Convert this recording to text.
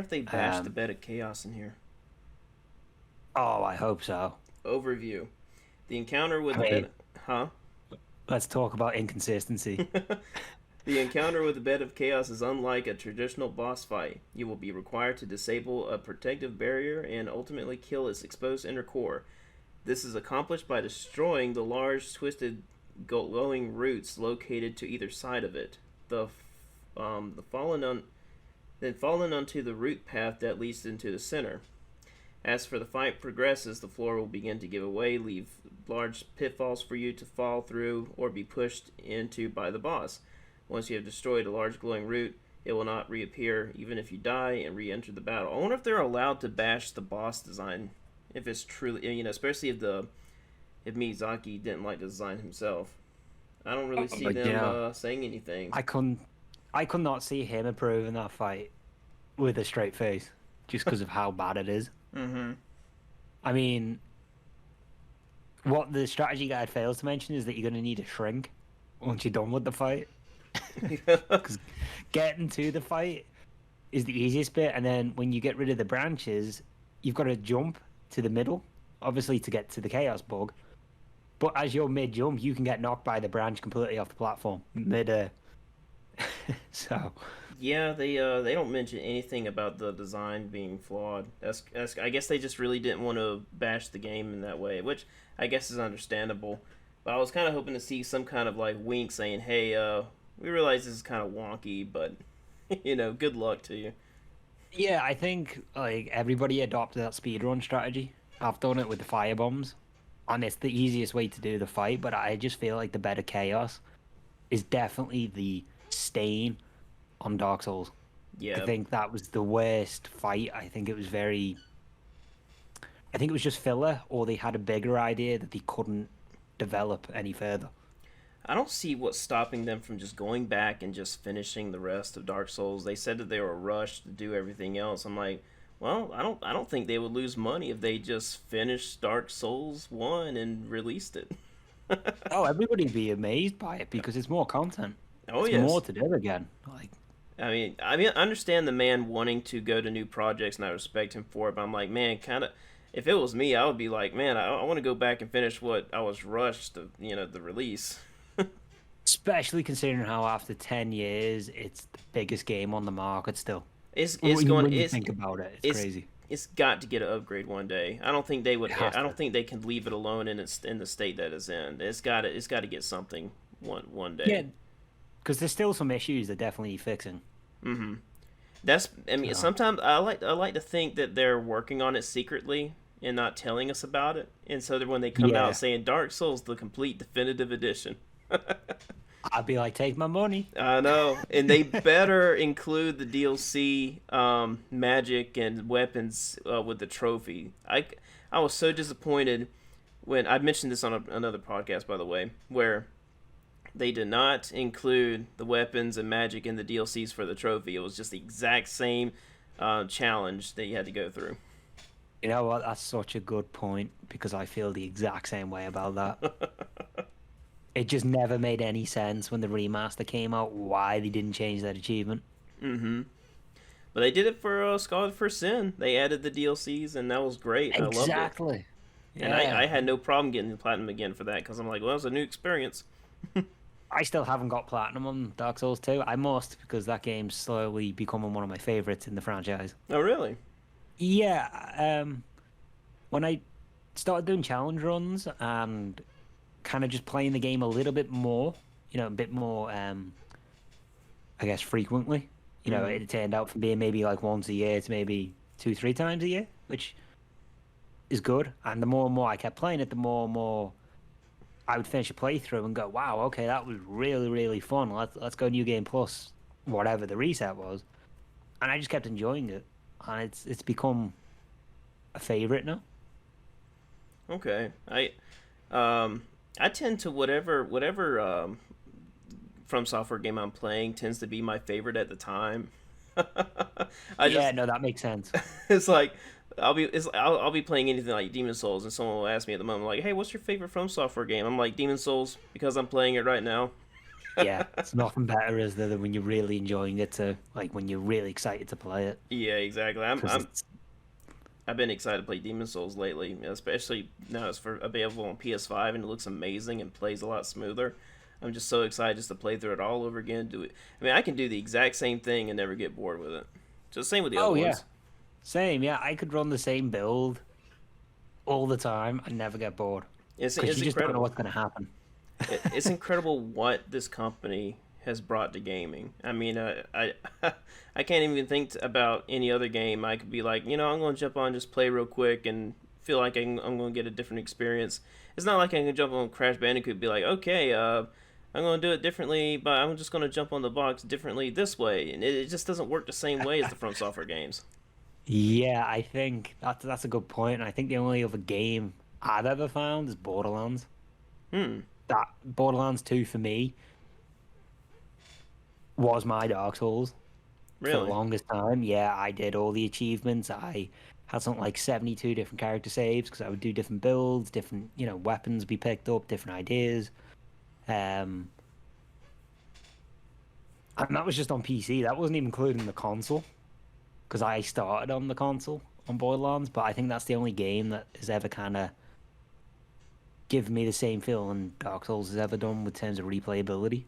if they bashed the bed of chaos in here. Oh, I hope so. Overview. The encounter with I the mean, bed... Huh? let's talk about inconsistency. The encounter with the Bed of Chaos is unlike a traditional boss fight. You will be required to disable a protective barrier and ultimately kill its exposed inner core. This is accomplished by destroying the large, twisted, glowing roots located to either side of it. The fallen onto the root path that leads into the center. As for the fight progresses, the floor will begin to give away, leave large pitfalls for you to fall through or be pushed into by the boss. Once you have destroyed a large glowing root, it will not reappear even if you die and re-enter the battle. I wonder if they're allowed to bash the boss design, if it's truly, especially if Miyazaki didn't like the design himself. I don't really see But you know, them saying anything. I could not see him approving that fight with a straight face, just because of how bad it is. Mm-hmm. I mean, what the strategy guide fails to mention is that you're going to need a shrink once you're done with the fight. Because getting to the fight is the easiest bit, and then when you get rid of the branches, you've got to jump to the middle, obviously to get to the chaos bug. But as you're mid jump, you can get knocked by the branch completely off the platform mid. So Yeah, they don't mention anything about the design being flawed. That's I guess they just really didn't want to bash the game in that way, which I guess is understandable. But I was kind of hoping to see some kind of like wink saying, "Hey, we realize this is kind of wonky, but good luck to you." yeah, I think like everybody adopted that speedrun strategy. I've done it with the fire bombs, and it's the easiest way to do the fight. But I just feel like the better chaos is definitely the stain on Dark Souls. I Yeah. think that was the worst fight. I think it was very. I think it was just filler, or they had a bigger idea that they couldn't develop any further. I don't see what's stopping them from just going back and just finishing the rest of Dark Souls. They said that they were rushed to do everything else. I'm like, well, I don't think they would lose money if they just finished Dark Souls 1 and released it. Oh, everybody'd be amazed by it because it's more content. Oh It's more yes. to do again. Like, I understand the man wanting to go to new projects, and I respect him for it. But I'm like, man, kind of. If it was me, I would be like, man, I want to go back and finish what I was rushed to, the release. especially considering how after 10 years, it's the biggest game on the market still. It's going. When you think about it, it's It's crazy. it's got to get an upgrade one day. I don't think they would. It has I to. don't think they can leave it alone in the state that it's in. It's got to get something one Yeah, day. because there's still some issues they're definitely fixing. Mm-hmm. That's. I mean, So, sometimes I like to think that they're working on it secretly and not telling us about it. And so that when they come out yeah, saying Dark Souls the complete definitive edition. I'd be like, take my money. I know, and they better include the DLC magic and weapons with the trophy. I was so disappointed when I mentioned this on another podcast, by the way, where they did not include the weapons and magic in the DLCs for the trophy. It was just the exact same challenge that you had to go through. You know what? That's such a good point because I feel the exact same way about that. It just never made any sense when the remaster came out why they didn't change that achievement. Mm-hmm. But they did it for Scholar for Sin. They added the DLCs, and that was great. I loved it. Exactly. And I Yeah. had no problem getting the platinum again for that because I'm like, well, it was a new experience. I still haven't got platinum on Dark Souls 2. I must because that game's slowly becoming one of my favorites in the franchise. Oh, really? Yeah, when I started doing challenge runs and kind of just playing the game a little bit more, a bit more, I guess, frequently, Mm-hmm. it turned out from being maybe like once a year to maybe 2, 3 times a year, which is good. And the more and more I kept playing it, the more and more I would finish a playthrough and go, "Wow, okay, that was really really fun. Let's go New Game Plus, whatever the reset was." And I just kept enjoying it, and it's become a favorite now. Okay. I tend to whatever From Software game I'm playing tends to be my favorite at the time. I Yeah, just no, that makes sense. it's like I'll be playing anything like Demon Souls, and someone will ask me at the moment like, "Hey, what's your favorite From Software game?" I'm like, "Demon Souls," because I'm playing it right now. Yeah, it's nothing better, is there, than when you're really enjoying it to like when you're really excited to play it Yeah, exactly. because it's I've been excited to play Demon Souls lately, especially now it's for available on PS5 and it looks amazing and plays a lot smoother. I'm just so excited just to play through it all over again. Do it. I mean, I can do the exact same thing and never get bored with it. Just same with the other oh yeah, ones. same. Yeah, I could run the same build all the time and never get bored because It's you just don't know incredible. what's going to happen. It's incredible what this company has brought to gaming. I mean, I can't even think about any other game I could be like, I'm going to jump on, just play real quick, and feel like I'm going to get a different experience. It's not like I can jump on Crash Bandicoot and be like, okay, I'm going to do it differently, but I'm just going to jump on the box differently this way, and it just doesn't work the same way as the From Software games. Yeah, I think that's a good point. And I think the only other game I've ever found is Borderlands. Hmm. That Borderlands 2 for me was my Dark Souls for the Really? longest time. Yeah, I did all the achievements. I had something like 72 different character saves because I would do different builds, different, weapons be picked up, different ideas. Um, and that was just on PC. That wasn't even including the console because I started on the console on Borderlands, but I think that's the only game that has ever kind of given me the same feeling Dark Souls has ever done with terms of replayability.